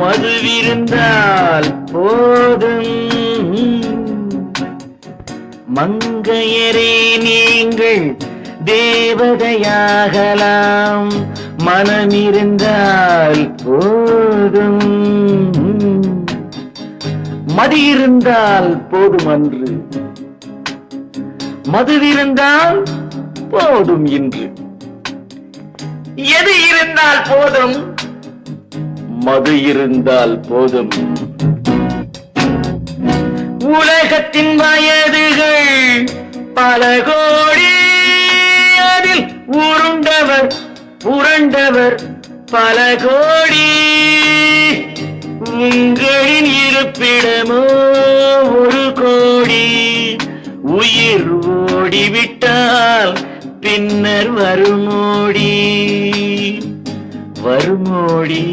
மதுவிருந்தால் போதும். மங்கையரே நீங்கள் தேவதையாகலாம், மனமிருந்தால் போதும். மதி இருந்தால் போதும் அன்று, மதுவிருந்தால் போதும் இன்று. எது இருந்தால் போதும்? மது இருந்தால் போதும். உலகத்தின் வயதுகள் பல கோடி, அதில் உருண்டவர் புரண்டவர் பல கோடி. உங்களின் இருப்பிடமோ ஒரு கோடி. உயிர் ஓடிவிட்டால் பின்னர் வருமோடி, வருமோடி.